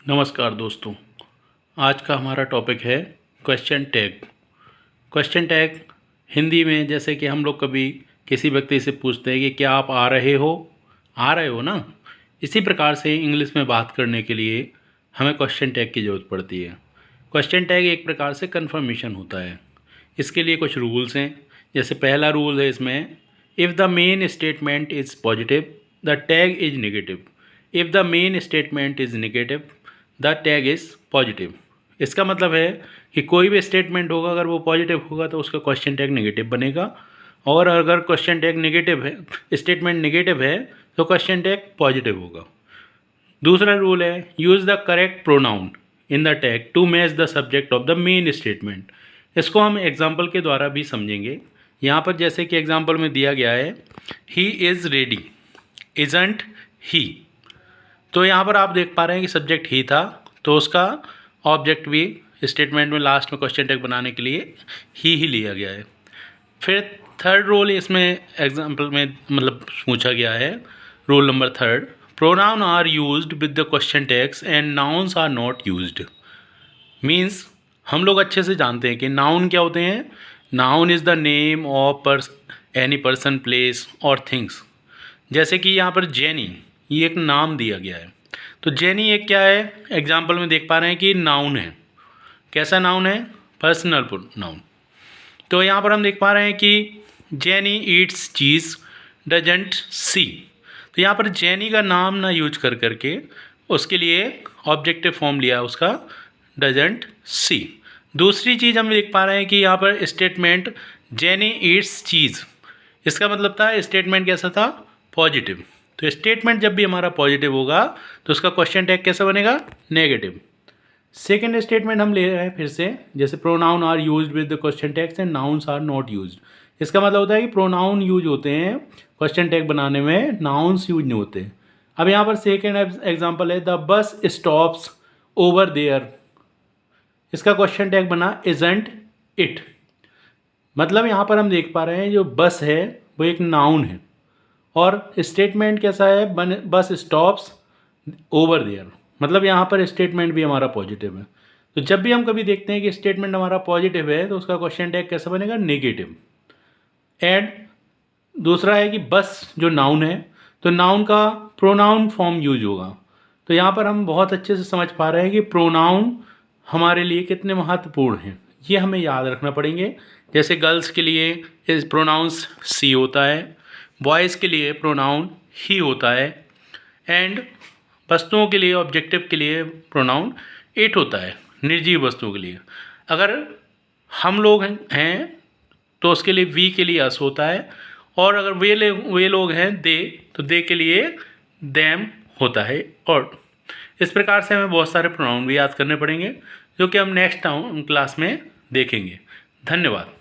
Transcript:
नमस्कार दोस्तों, आज का हमारा टॉपिक है question tag. Question tag Hindi में जैसे कि हम लोग कभी किसी व्यक्ति से पूछते हैं कि क्या आप आ रहे हो ना। इसी प्रकार से इंग्लिश में बात करने के लिए हमें क्वेश्चन टैग की ज़रूरत पड़ती है। क्वेश्चन टैग एक प्रकार से कन्फर्मेशन होता है। इसके लिए कुछ रूल्स हैं। जैसे पहला रूल है इसमें, if the main statement is positive the tag is negative. If the main statement is negative the tag is positive. इसका मतलब है कि कोई भी स्टेटमेंट होगा, अगर वो पॉजिटिव होगा तो उसका क्वेश्चन टैग नेगेटिव बनेगा, और अगर क्वेश्चन टैग नेगेटिव है, स्टेटमेंट नेगेटिव है, तो क्वेश्चन टैग पॉजिटिव होगा। दूसरा रूल है, use the correct pronoun in the tag to match the subject of the main statement. इसको हम एग्जाम्पल के द्वारा भी समझेंगे। यहाँ पर जैसे कि एग्जाम्पल में दिया गया है, he is ready, isn't he. तो यहाँ पर आप देख पा रहे हैं कि सब्जेक्ट ही था, तो उसका ऑब्जेक्ट भी स्टेटमेंट में लास्ट में क्वेश्चन टैग बनाने के लिए ही लिया गया है। फिर थर्ड रूल इसमें एग्जाम्पल में मतलब पूछा गया है, rule number third, pronoun are used with the question tags and nouns are not used. Means हम लोग अच्छे से जानते हैं कि नाउन क्या होते हैं। Noun is the name of any person, place और थिंग्स। जैसे कि यहाँ पर जेनी, ये एक नाम दिया गया है, तो जेनी एक क्या है, एग्जाम्पल में देख पा रहे हैं कि नाउन है। कैसा नाउन है? Personal noun. तो यहाँ पर हम देख पा रहे हैं कि jenny Yeats cheese doesn't see. तो यहाँ पर जेनी का नाम ना यूज कर करके उसके लिए ऑब्जेक्टिव फॉर्म लिया उसका, डजंट सी। दूसरी चीज़ हम देख पा रहे हैं कि यहाँ पर स्टेटमेंट जेनी ईट्स चीज़, इसका मतलब था स्टेटमेंट कैसा था? पॉजिटिव। तो स्टेटमेंट जब भी हमारा पॉजिटिव होगा तो उसका क्वेश्चन टैग कैसा बनेगा? नेगेटिव। सेकेंड स्टेटमेंट हम ले रहे हैं फिर से, जैसे pronoun are used with the question tags and nouns are not used. इसका मतलब होता है कि प्रोनाउन यूज होते हैं क्वेश्चन टैग बनाने में, नाउन्स यूज नहीं होते। अब यहाँ पर सेकेंड एग्जाम्पल है, the bus stops over there. इसका क्वेश्चन टैग बना इजंट इट। मतलब यहाँ पर हम देख पा रहे हैं जो बस है वो एक नाउन है, और स्टेटमेंट कैसा है? बस स्टॉप्स ओवर देयर। मतलब यहाँ पर स्टेटमेंट भी हमारा पॉजिटिव है। तो जब भी हम कभी देखते हैं कि स्टेटमेंट हमारा पॉजिटिव है तो उसका क्वेश्चन टैग कैसा बनेगा? नेगेटिव। एंड दूसरा है कि बस जो नाउन है, तो नाउन का प्रोनाउन फॉर्म यूज होगा। तो यहाँ पर हम बहुत अच्छे से समझ पा रहे हैं कि प्रोनाउन हमारे लिए कितने महत्वपूर्ण हैं, ये हमें याद रखना पड़ेंगे। जैसे गर्ल्स के लिए प्रोनाउंस सी होता है, बॉयज़ के लिए प्रोनाउन ही होता है, एंड वस्तुओं के लिए, ऑब्जेक्टिव के लिए प्रोनाउन इट होता है, निर्जीव वस्तुओं के लिए। अगर हम लोग हैं तो उसके लिए वी के लिए अस होता है, और अगर वे लोग हैं दे, तो दे के लिए देम होता है। और इस प्रकार से हमें बहुत सारे प्रोनाउन भी याद करने पड़ेंगे, जो कि हम नेक्स्ट क्लास में देखेंगे। धन्यवाद।